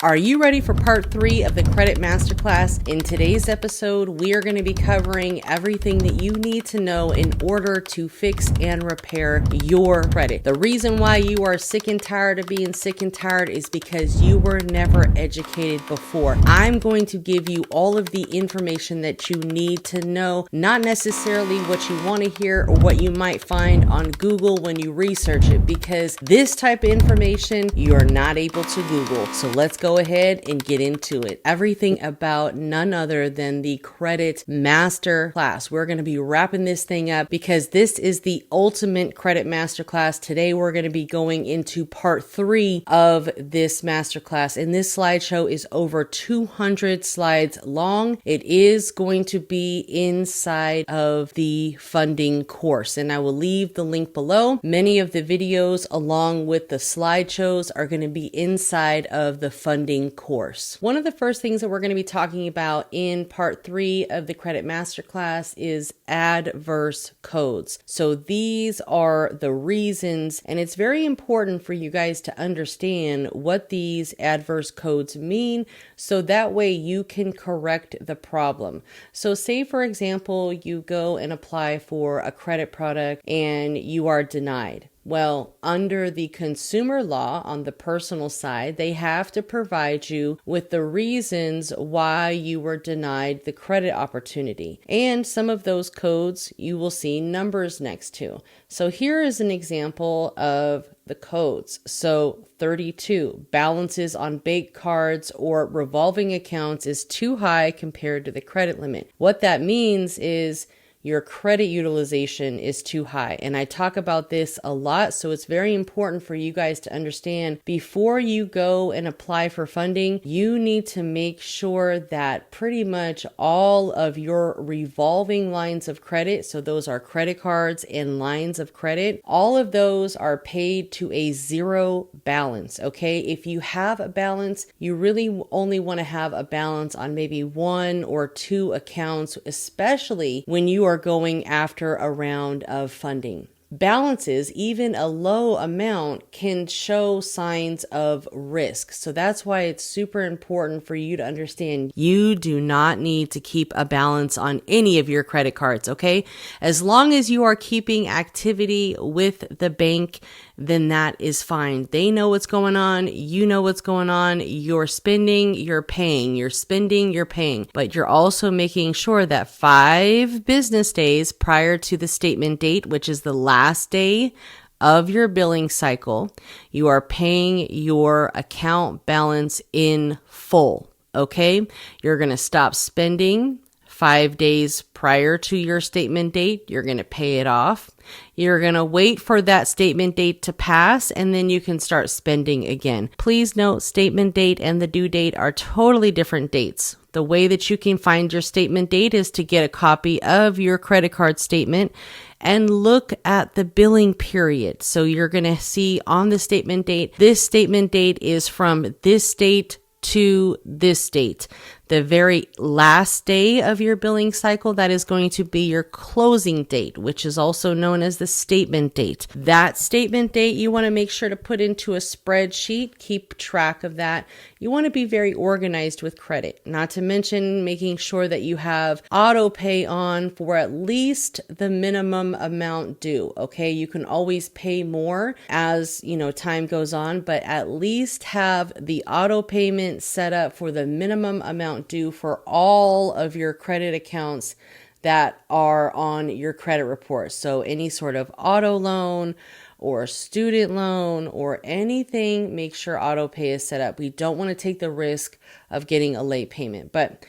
Are you ready for part 3 of the Credit Masterclass? In today's episode, we are going to be covering everything that you need to know in order to fix and repair your credit. The reason why you are sick and tired of being sick and tired is because you were never educated before. I'm going to give you all of the information that you need to know, not necessarily what you want to hear or what you might find on Google when you research it, because this type of information you are not able to Google. So let's go ahead and get into it. Everything about none other than the Credit Masterclass. We're going to be wrapping this thing up because this is the ultimate Credit Masterclass. Today we're going to be going into part 3 of this masterclass, and this slideshow is over 200 slides long. It is going to be inside of the funding course, and I will leave the link below. Many of the videos along with the slideshows are going to be inside of the funding course. One of the first things that we're going to be talking about in part 3 of the Credit Masterclass is adverse codes. So these are the reasons, and it's very important for you guys to understand what these adverse codes mean, so that way you can correct the problem. So say, for example, you go and apply for a credit product and you are denied. Well, under the consumer law on the personal side, they have to provide you with the reasons why you were denied the credit opportunity. And some of those codes you will see numbers next to. So here is an example of the codes. So 32, balances on bank cards or revolving accounts is too high compared to the credit limit. What that means is your credit utilization is too high. And I talk about this a lot, so it's very important for you guys to understand before you go and apply for funding, you need to make sure that pretty much all of your revolving lines of credit, so those are credit cards and lines of credit, all of those are paid to a zero balance, okay? If you have a balance, you really only want to have a balance on maybe 1 or 2 accounts, especially when you are going after a round of funding. Balances, even a low amount, can show signs of risk. So that's why it's super important for you to understand you do not need to keep a balance on any of your credit cards, okay? As long as you are keeping activity with the bank, then that is fine. They know what's going on. You know what's going on. You're spending, you're paying. You're spending, you're paying. But you're also making sure that 5 business days prior to the statement date, which is the last day of your billing cycle, you are paying your account balance in full, okay? You're going to stop spending 5 days prior to your statement date. You're going to pay it off. You're going to wait for that statement date to pass, and then you can start spending again. Please note, statement date and the due date are totally different dates. The way that you can find your statement date is to get a copy of your credit card statement and look at the billing period. So you're going to see on the statement date, this statement date is from this date to this date. The very last day of your billing cycle, that is going to be your closing date, which is also known as the statement date. That statement date, you want to make sure to put into a spreadsheet, keep track of that. You want to be very organized with credit, not to mention making sure that you have auto pay on for at least the minimum amount due, okay? You can always pay more as, time goes on, but at least have the auto payment set up for the minimum amount due for all of your credit accounts that are on your credit report. So any sort of auto loan or student loan or anything, make sure auto pay is set up. We don't want to take the risk of getting a late payment. But,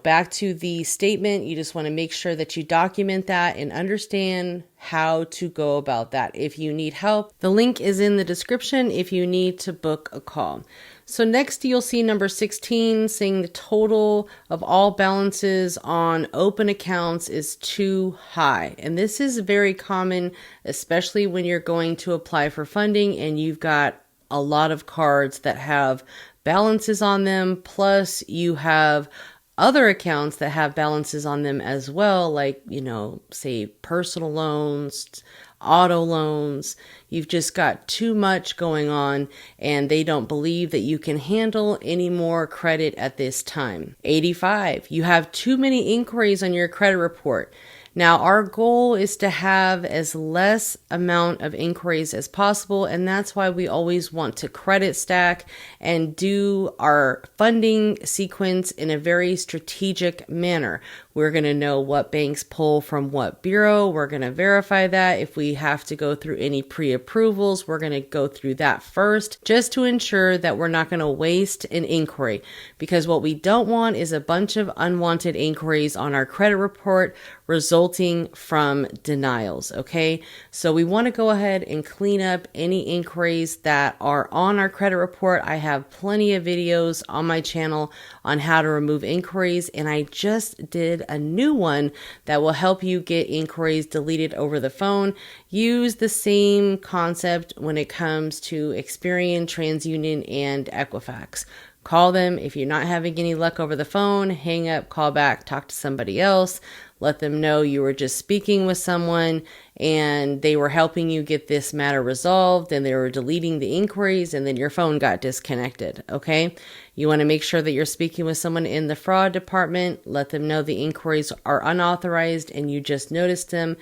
back to the statement, you just want to make sure that you document that and understand how to go about that. If you need help, the link is in the description if you need to book a call. So next you'll see number 16 saying the total of all balances on open accounts is too high. And this is very common, especially when you're going to apply for funding and you've got a lot of cards that have balances on them, plus you have other accounts that have balances on them as well, like, say personal loans, auto loans. You've just got too much going on, and they don't believe that you can handle any more credit at this time. 85, you have too many inquiries on your credit report. Now, our goal is to have as less amount of inquiries as possible, and that's why we always want to credit stack and do our funding sequence in a very strategic manner. We're going to know what banks pull from what bureau. We're going to verify that. If we have to go through any pre-approvals, we're going to go through that first, just to ensure that we're not going to waste an inquiry. Because what we don't want is a bunch of unwanted inquiries on our credit report resulting from denials, okay? So we want to go ahead and clean up any inquiries that are on our credit report. I have plenty of videos on my channel on how to remove inquiries, and I just did a new one that will help you get inquiries deleted over the phone. Use the same concept when it comes to Experian, TransUnion, and Equifax. Call them. If you're not having any luck over the phone, hang up, call back, talk to somebody else. Let them know you were just speaking with someone and they were helping you get this matter resolved, and they were deleting the inquiries, and then your phone got disconnected, okay? You want to make sure that you're speaking with someone in the fraud department. Let them know the inquiries are unauthorized and you just noticed them.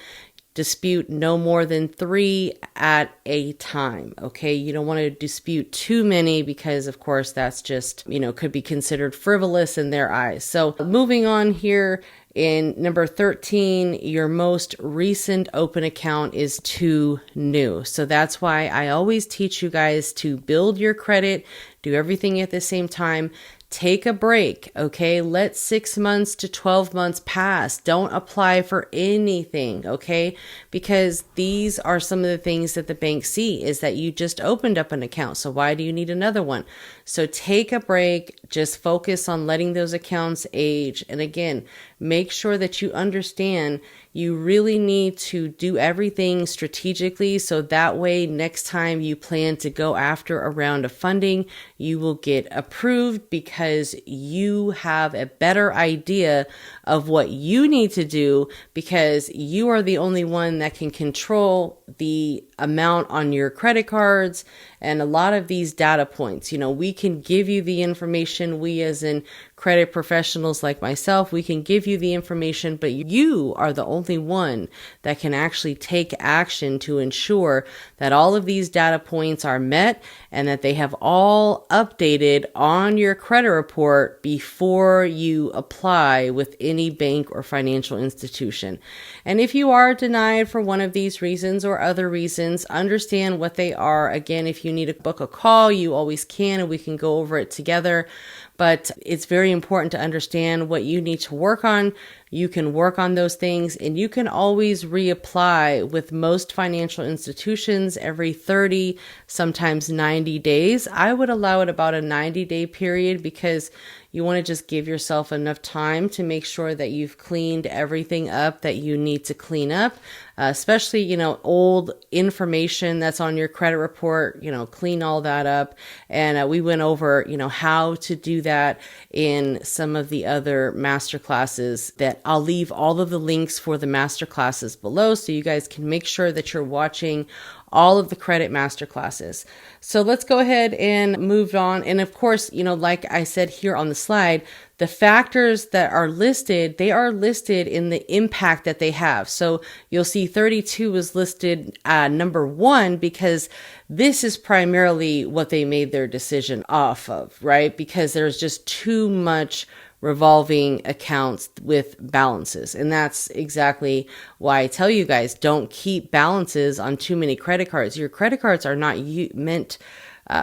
Dispute no more than 3 at a time, okay? You don't want to dispute too many because, of course, that's just, could be considered frivolous in their eyes. So moving on here, in number 13, your most recent open account is too new. So that's why I always teach you guys to build your credit, do everything at the same time. Take a break, okay? Let 6 months to 12 months pass. Don't apply for anything, okay? Because these are some of the things that the banks see, is that you just opened up an account. So why do you need another one? So take a break. Just focus on letting those accounts age. And again, make sure that you understand you really need to do everything strategically, so that way next time you plan to go after a round of funding, you will get approved because you have a better idea of what you need to do, because you are the only one that can control the amount on your credit cards and a lot of these data points. We can give you the information. We, as in credit professionals like myself, we can give you the information, but you are the only one that can actually take action to ensure that all of these data points are met and that they have all updated on your credit report before you apply with any bank or financial institution. And if you are denied for one of these reasons or other reasons, understand what they are. Again, if you need to book a call, you always can, and we can go over it together. But it's very important to understand what you need to work on. You can work on those things, and you can always reapply with most financial institutions every 30, sometimes 90 days. I would allow it about a 90-day period because you want to just give yourself enough time to make sure that you've cleaned everything up that you need to clean up, especially, old information that's on your credit report, clean all that up. And we went over, how to do that in some of the other masterclasses that I'll leave all of the links for the masterclasses below, so you guys can make sure that you're watching all of the credit masterclasses. So let's go ahead and move on. And of course, like I said here on the slide, the factors that are listed, they are listed in the impact that they have. So you'll see 32 is listed number 1 because this is primarily what they made their decision off of, right? Because there's just too much revolving accounts with balances. And that's exactly why I tell you guys, don't keep balances on too many credit cards. Your credit cards are not meant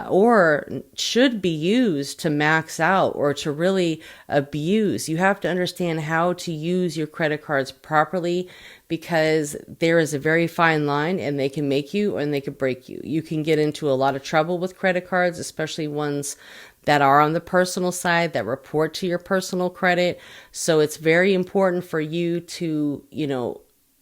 or should be used to max out or to really abuse. You have to understand how to use your credit cards properly, because there is a very fine line, and they can make you and they can break you. You can get into a lot of trouble with credit cards, especially ones that are on the personal side that report to your personal credit. So it's very important for you to,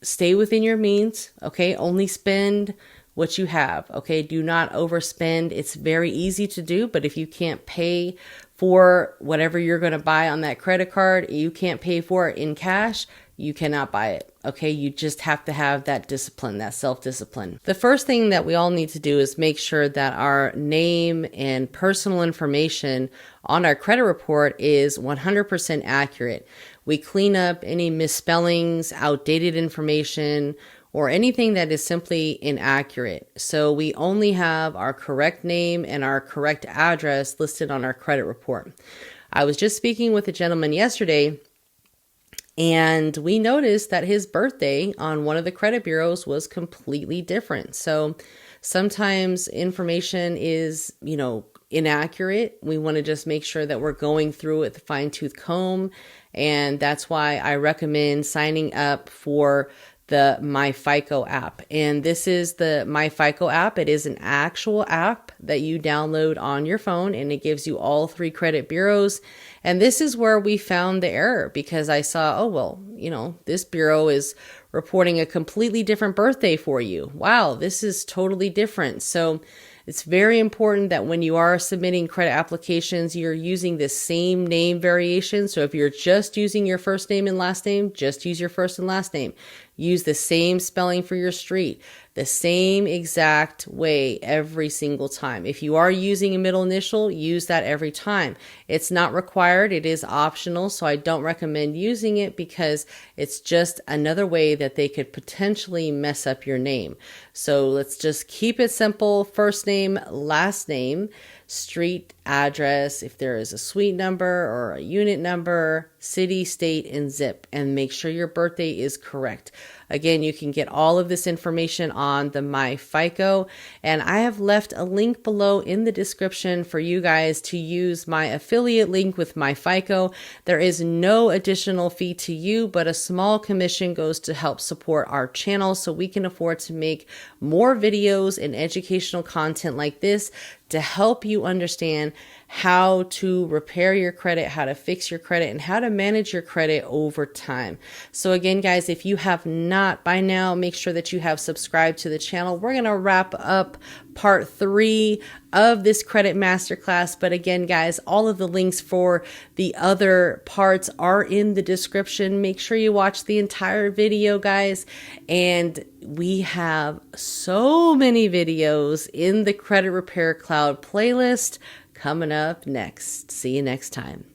stay within your means, okay? Only spend what you have, okay? Do not overspend. It's very easy to do, but if you can't pay for whatever you're going to buy on that credit card, you can't pay for it in cash, you cannot buy it. Okay, you just have to have that discipline, that self-discipline. The first thing that we all need to do is make sure that our name and personal information on our credit report is 100% accurate. We clean up any misspellings, outdated information, or anything that is simply inaccurate. So we only have our correct name and our correct address listed on our credit report. I was just speaking with a gentleman yesterday, and we noticed that his birthday on one of the credit bureaus was completely different. So sometimes information is, inaccurate. We want to just make sure that we're going through it with a fine-tooth comb. And that's why I recommend signing up for the MyFICO app. And this is the MyFICO app. It is an actual app that you download on your phone, and it gives you all 3 credit bureaus. And this is where we found the error, because I saw, this bureau is reporting a completely different birthday for you. Wow, this is totally different. So it's very important that when you are submitting credit applications, you're using the same name variation. So if you're just using your first name and last name, just use your first and last name. Use the same spelling for your street, the same exact way every single time. If you are using a middle initial, use that every time. It's not required. It is optional. So I don't recommend using it, because it's just another way that they could potentially mess up your name. So let's just keep it simple. First name, last name, street address, if there is a suite number or a unit number, city, state, and zip, and make sure your birthday is correct. Again, you can get all of this information on the MyFICO, and I have left a link below in the description for you guys to use my affiliate link with MyFICO. There is no additional fee to you, but a small commission goes to help support our channel so we can afford to make more videos and educational content like this to help you understand how to repair your credit, how to fix your credit, and how to manage your credit over time. So again, guys, if you have not by now, make sure that you have subscribed to the channel. We're going to wrap up part 3 of this credit masterclass. But again, guys, all of the links for the other parts are in the description. Make sure you watch the entire video, guys. And we have so many videos in the Credit Repair Cloud playlist coming up next. See you next time.